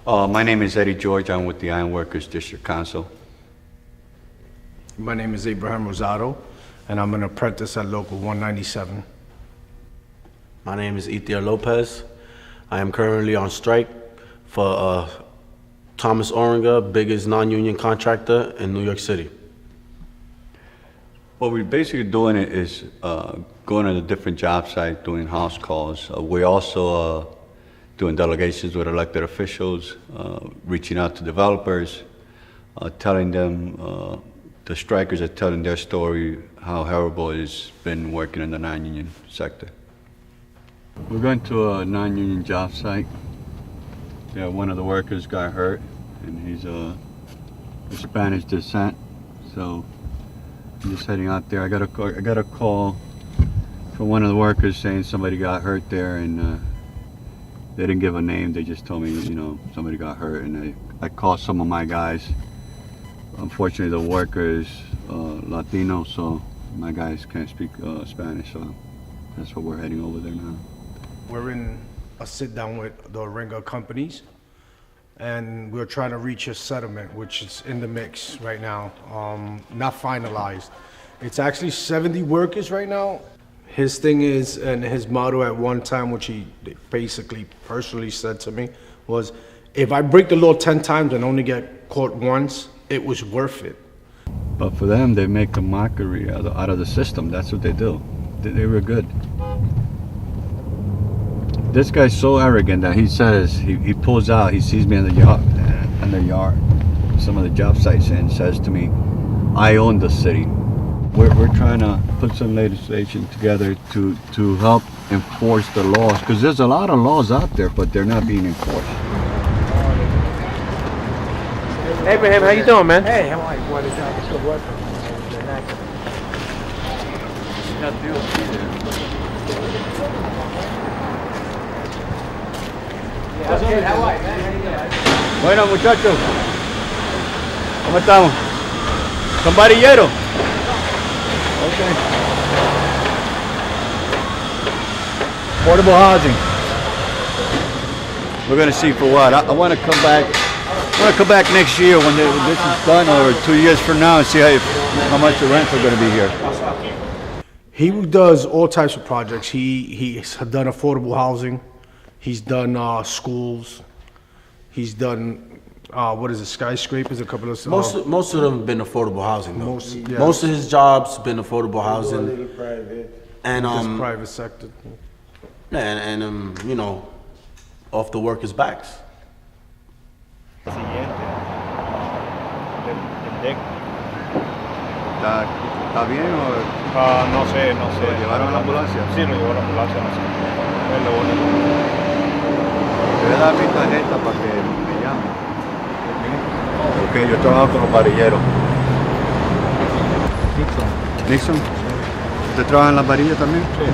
My name is Eddie George. I'm with the Ironworkers District Council. My name is Abraham Rosado, and I'm an apprentice at Local 197. My name is Ethier Lopez. I am currently on strike for Thomas Oringa, biggest non-union contractor in New York City. What we're basically doing is going to the different job sites, doing house calls. We're also doing delegations with elected officials, reaching out to developers, telling them, the strikers are telling their story, how horrible it's been working in the non-union sector. We're going to a non-union job site. Yeah, one of the workers got hurt, and he's of Spanish descent. So I'm just heading out there. I got a call from one of the workers saying somebody got hurt there, and they didn't give a name. They just told me, somebody got hurt, and I called some of my guys. Unfortunately, the worker is Latino, so my guys can't speak Spanish, so that's what we're heading over there now. We're in a sit-down with the Oringa companies, and we're trying to reach a settlement, which is in the mix right now, not finalized. It's actually 70 workers right now. His thing is, and his motto at one time, which he basically personally said to me, was, if I break the law 10 times and only get caught once, it was worth it. But for them, they make a mockery out of the system. That's what they do. They were good. This guy's so arrogant that he says, he pulls out, he sees me in the yard, some of the job sites, and says to me, I own the city. We're trying to put some legislation together to help enforce the laws, because there's a lot of laws out there, but they're not being enforced. Hey, Abraham, how you doing, man? Hey, how are you? What is that? Still working. Bueno, muchachos, ¿cómo estamos? ¿Son varilleros? Okay. Affordable housing. We're going to see for what. I want to come back. I want to come back next year when this is done, or 2 years from now, and see how much the rents are going to be here. He does all types of projects. He's done affordable housing. He's done schools. He's done skyscrapers, a couple of Most of them have been affordable housing, though. Most of his jobs been affordable housing. And just private sector. And off the workers' backs. Siguiente del DEC. ¿Está bien o No sé. lo llevaron a la ambulancia? Sí, lo llevaron a la ambulancia, no sé. Es lo único. Te voy a dar mi tarjeta para que me llame. Ok, yo trabajo con los varilleros. Nixon. ¿Usted trabaja en las varillas también? Sí.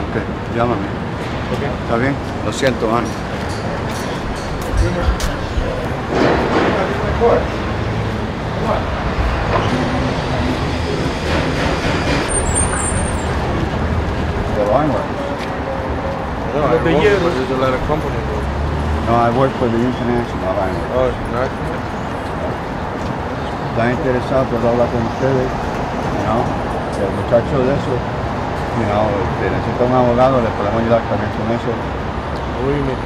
Ok, llámame. Okay. ¿Está bien? Lo siento, mano. There's a lot of companies. No, I work for the International Ironworkers. Oh, nice. Está interesado, puedo hablar con ustedes, el muchacho de eso, necesita un abogado, le podemos ayudar también con eso. What do you mean?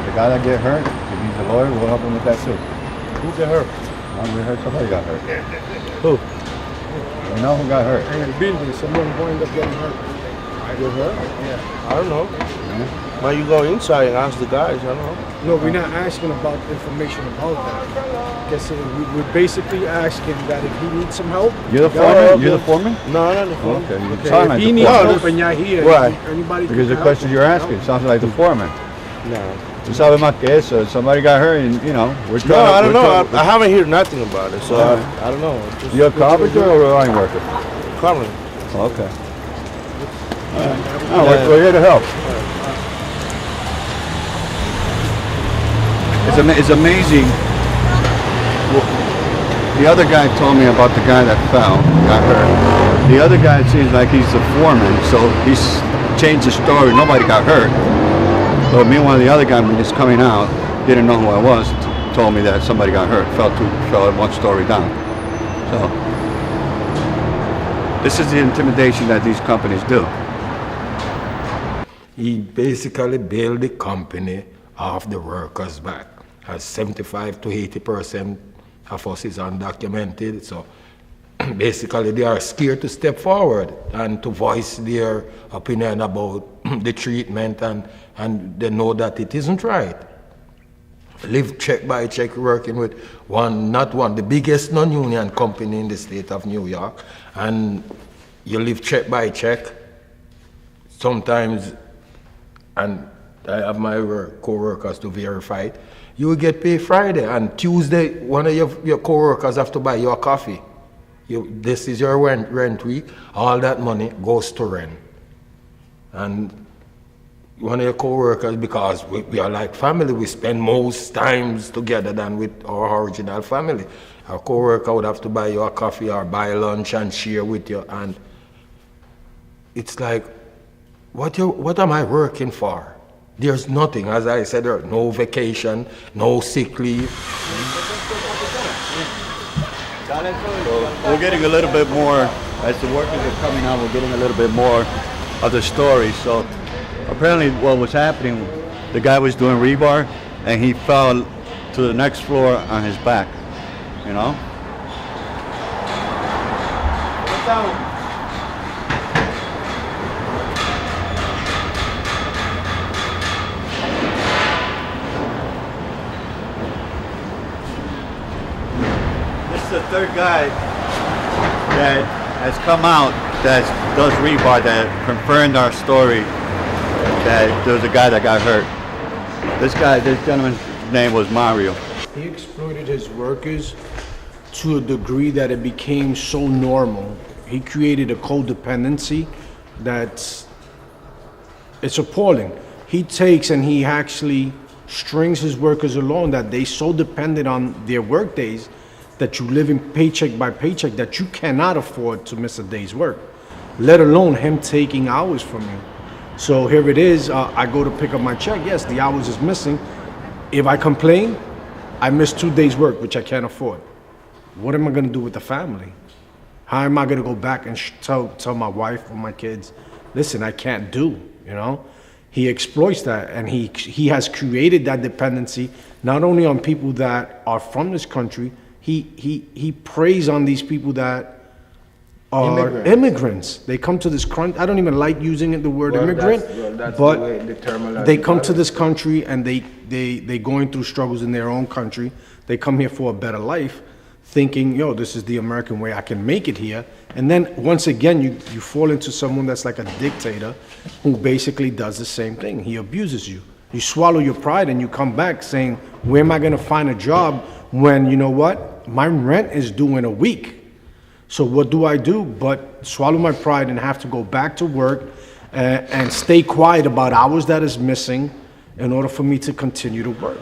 The guy that get hurt, if he's a lawyer, we'll help him with that too. Who get hurt? We heard somebody got hurt. Who? We know who got hurt. In the building, someone going up getting hurt. Get hurt? Yeah. I don't know. Yeah. Why you go inside and ask the guys? I don't know. No, we're not asking about information about that. We're basically asking that if he needs some help. You're the foreman? You're the foreman? No, not the foreman. Okay, you Okay, sound if like he the needs foreman. help and you're here, Right. anybody Because the can question help you're him. asking sounds like the foreman. No. You sabe más que eso. Somebody got hurt and, we're trying No, to... I don't we're know. trying- I haven't heard nothing about it, so I don't know. Just You're a carpenter or an iron worker? Carmen. Okay. All right. We're here to help. It's amazing. Well, the other guy told me about the guy that fell, got hurt. The other guy seems like he's the foreman, so he's changed the story. Nobody got hurt. But meanwhile, the other guy is coming out didn't know who I was, told me that somebody got hurt, fell 1 story down. So this is the intimidation that these companies do. He basically built the company off the workers' back. As 75 to 80% of us is undocumented, so basically they are scared to step forward and to voice their opinion about the treatment, and they know that it isn't right. Live check by check, working with the biggest non-union company in the state of New York, and you live check by check. Sometimes, and I have my co-workers to verify it, you will get paid Friday, and Tuesday one of your co-workers have to buy you a coffee. This is your rent week, all that money goes to rent. And one of your co-workers, because we are like family, we spend most times together than with our original family. Our co-worker would have to buy you a coffee or buy lunch and share with you, and it's like, what am I working for? There's nothing, as I said, no vacation, no sick leave. We're getting a little bit more, as the workers are coming out, we're getting a little bit more of the story. So apparently what was happening, the guy was doing rebar and he fell to the next floor on his back, you know? Get down. The third guy that has come out that does rebar that confirmed our story that there was a guy that got hurt. This gentleman's name was Mario. He exploited his workers to a degree that it became so normal. He created a codependency that's, it's appalling. He takes and he actually strings his workers along that they so dependent on their work days that you live in paycheck by paycheck that you cannot afford to miss a day's work, let alone him taking hours from you. So here it is, I go to pick up my check, yes, the hours is missing. If I complain, I miss 2 days work, which I can't afford. What am I gonna do with the family? How am I gonna go back and tell my wife or my kids, listen, I can't do, you know? He exploits that, and he has created that dependency, not only on people that are from this country, he preys on these people that are immigrants. They come to this country. I don't even like using the word immigrant, but they come to this country and they going through struggles in their own country. They come here for a better life, thinking, yo, this is the American way, I can make it here. And then once again, you fall into someone that's like a dictator who basically does the same thing. He abuses you. You swallow your pride and you come back saying, where am I gonna find a job when, you know what? My rent is due in a week. So what do I do but swallow my pride and have to go back to work and stay quiet about hours that is missing in order for me to continue to work?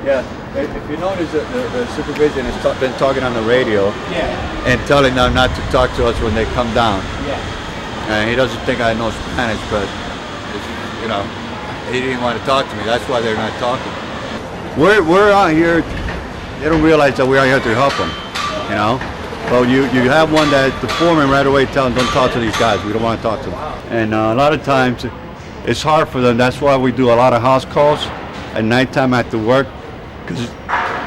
Yeah, if you notice, the supervision has been talking on the radio and telling them not to talk to us when they come down. And he doesn't think I know Spanish, but, you know, he didn't want to talk to me. That's why they're not talking. We're out here, they don't realize that we're out here to help them, you know? But you have one that the foreman right away tell them, don't talk to these guys, we don't want to talk to them. And a lot of times, it's hard for them. That's why we do a lot of house calls at nighttime after work. Because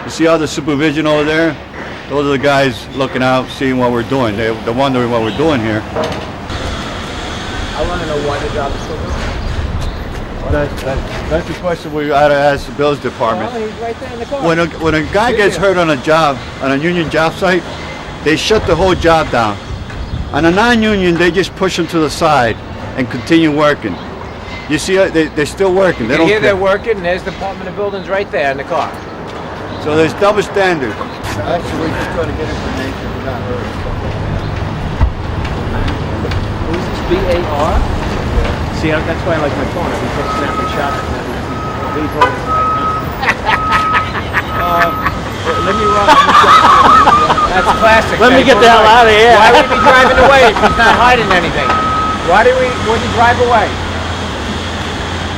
you see all the supervision over there? Those are the guys looking out, seeing what we're doing. They're wondering what we're doing here. I want to know why the job is still going. Well, that's the question we ought to ask the bills department. Well, he's right there in the car. When a guy gets hurt on a job, on a union job site, they shut the whole job down. On a non-union, they just push them to the side and continue working. You see, they're still working. They don't Here care. they're working, and there's the Department of Buildings right there in the car. So there's double standard. Actually, we're just trying to get information. We're not hurt. Who's this, B-A-R? See, that's why I like my phone. I can take snapping shots. Let me run. That's classic. Let me get the hell out of here. Why would he be driving away if he's not hiding anything? Would he drive away?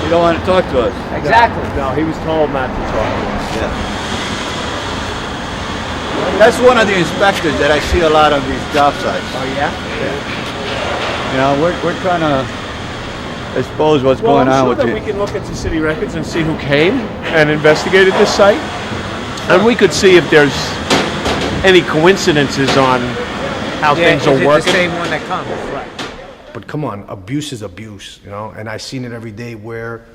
You don't want to talk to us. Exactly. No, he was told not to talk. Yeah. That's one of the inspectors that I see a lot of these job sites. Oh, yeah? You know, we're trying to expose what's Well, going I'm on sure with that the... we can look into city records and see who came and investigated this site. And we could see if there's any coincidences on how things are working. the same one that comes? Right. But come on, abuse is abuse, you know, and I've seen it every day where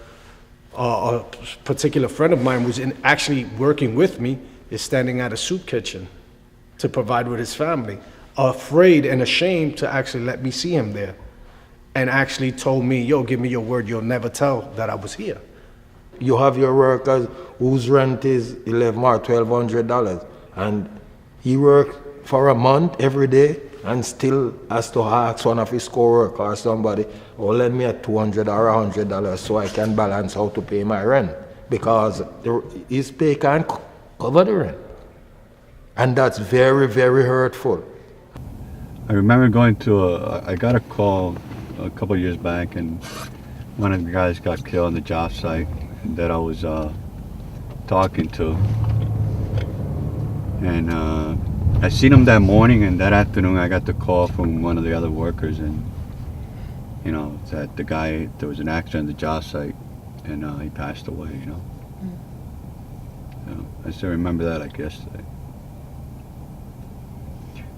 a particular friend of mine was actually working with me, is standing at a soup kitchen to provide with his family, afraid and ashamed to actually let me see him there, and actually told me, yo, give me your word, you'll never tell that I was here. You have your workers whose rent is $1,100 or $1,200, and he worked for a month every day and still has to ask one of his co-workers or somebody, oh, lend me a $200 or $100 so I can balance how to pay my rent, because his pay can't cover the rent. And that's very, very hurtful. I remember going to I got a call a couple of years back, and one of the guys got killed on the job site that I was talking to. And I seen him that morning, and that afternoon I got the call from one of the other workers, and you know, that the guy, there was an accident on the job site, and he passed away, you know. So I still remember that like yesterday.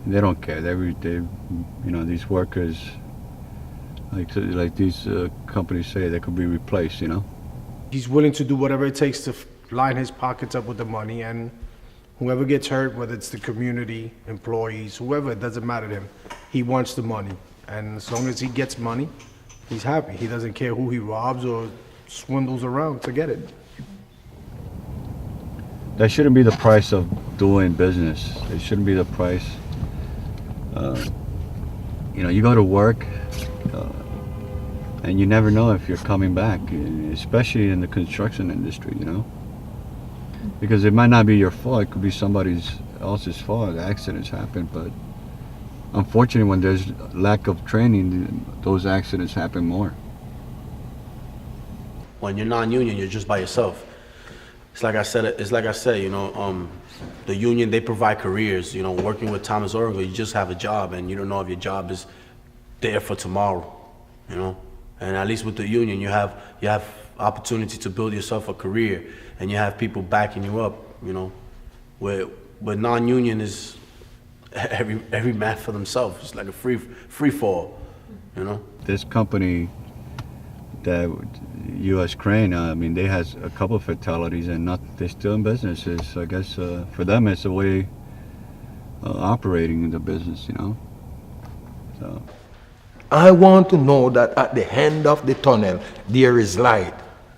And they don't care. They, you know, these workers, like these companies say, they could be replaced, you know. He's willing to do whatever it takes to line his pockets up with the money, and whoever gets hurt, whether it's the community, employees, whoever, it doesn't matter to him. He wants the money, and as long as he gets money, he's happy. He doesn't care who he robs or swindles around to get it. That shouldn't be the price of doing business. It shouldn't be the price. You know, you go to work, and you never know if you're coming back, especially in the construction industry, you know? Because it might not be your fault, it could be somebody else's fault. Accidents happen, but unfortunately when there's lack of training, those accidents happen more. When you're non-union, you're just by yourself. It's like I said, you know, the union, they provide careers. You know, working with Thomas Orengo, you just have a job, and you don't know if your job is there for tomorrow, you know? And at least with the union, you have opportunity to build yourself a career, and you have people backing you up, you know? Where non-union is every man for themselves. It's like a free fall, you know? This company, that U.S. Crane, I mean, they has a couple of fatalities, and they're still in business. It's, I guess for them, it's a way operating in the business, you know? So. I want to know that at the end of the tunnel, there is light.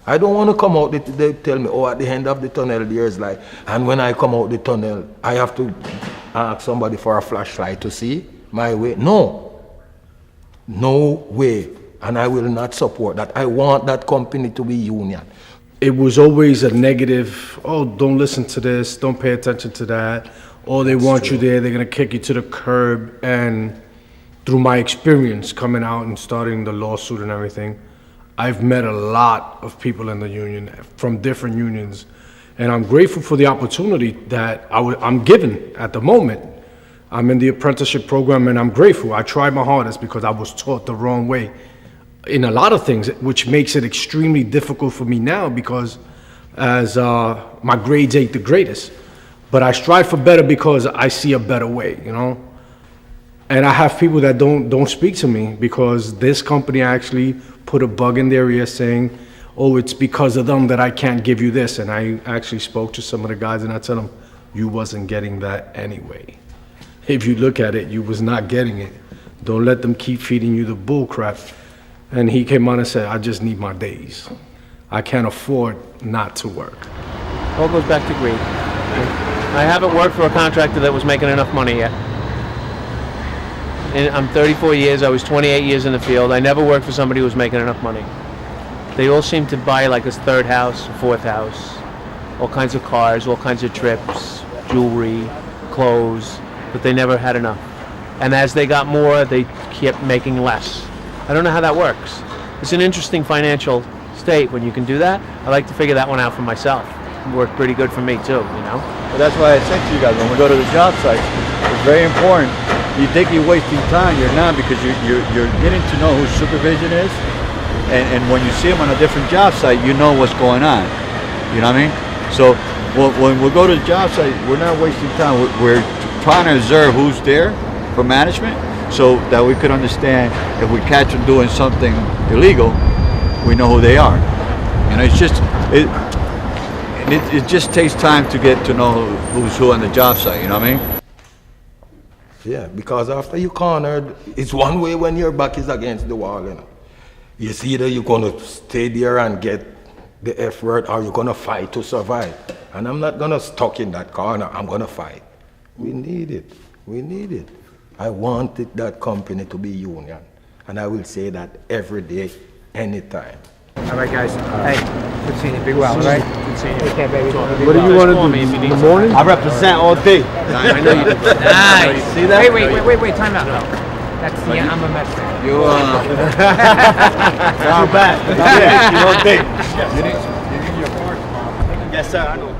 I don't want to come out, they tell me, oh, at the end of the tunnel, there is light. And when I come out the tunnel, I have to ask somebody for a flashlight to see my way. No. No way. And I will not support that. I want that company to be union. It was always a negative, oh, don't listen to this, don't pay attention to that. Oh, they want you there, they're gonna kick you to the curb. And through my experience coming out and starting the lawsuit and everything, I've met a lot of people in the union from different unions, and I'm grateful for the opportunity that I'm given at the moment. I'm in the apprenticeship program, and I'm grateful. I tried my hardest because I was taught the wrong way in a lot of things, which makes it extremely difficult for me now because as my grades ain't the greatest. But I strive for better because I see a better way, you know? And I have people that don't speak to me because this company actually put a bug in their ear saying, oh, it's because of them that I can't give you this. And I actually spoke to some of the guys and I tell them, you wasn't getting that anyway. If you look at it, you was not getting it. Don't let them keep feeding you the bull crap. And he came on and said, I just need my days. I can't afford not to work. All goes back to greed. I haven't worked for a contractor that was making enough money yet. And I'm 34 years, I was 28 years in the field. I never worked for somebody who was making enough money. They all seem to buy like a third house, a fourth house, all kinds of cars, all kinds of trips, jewelry, clothes, but they never had enough. And as they got more, they kept making less. I don't know how that works. It's an interesting financial state when you can do that. I like to figure that one out for myself. It worked pretty good for me too, you know? But that's why I said to you guys, when we go to the job sites, it's very important. You think you're wasting time, you're not, because you're getting to know who supervision is. And when you see them on a different job site, you know what's going on. You know what I mean? So when we go to the job site, we're not wasting time. We're trying to observe who's there for management so that we could understand if we catch them doing something illegal, we know who they are. You know, it's just, it just takes time to get to know who's who on the job site, you know what I mean? Yeah, because after you cornered, it's one way when your back is against the wall, you know. It's either you're gonna stay there and get the F word or you're gonna fight to survive. And I'm not gonna stuck in that corner, I'm gonna fight. We need it, we need it. I wanted that company to be union. And I will say that every day, anytime. All right, guys. Hey, good seeing you. Big well, all right? Good seeing you. Take care, baby. What do you want to do in the morning? I represent all day. I know you do. Nice. See that? Wait, time out. That's the I'm a Mets fan. You, Not bad. Yeah, all day. you need your card tomorrow. Yes, sir. I know.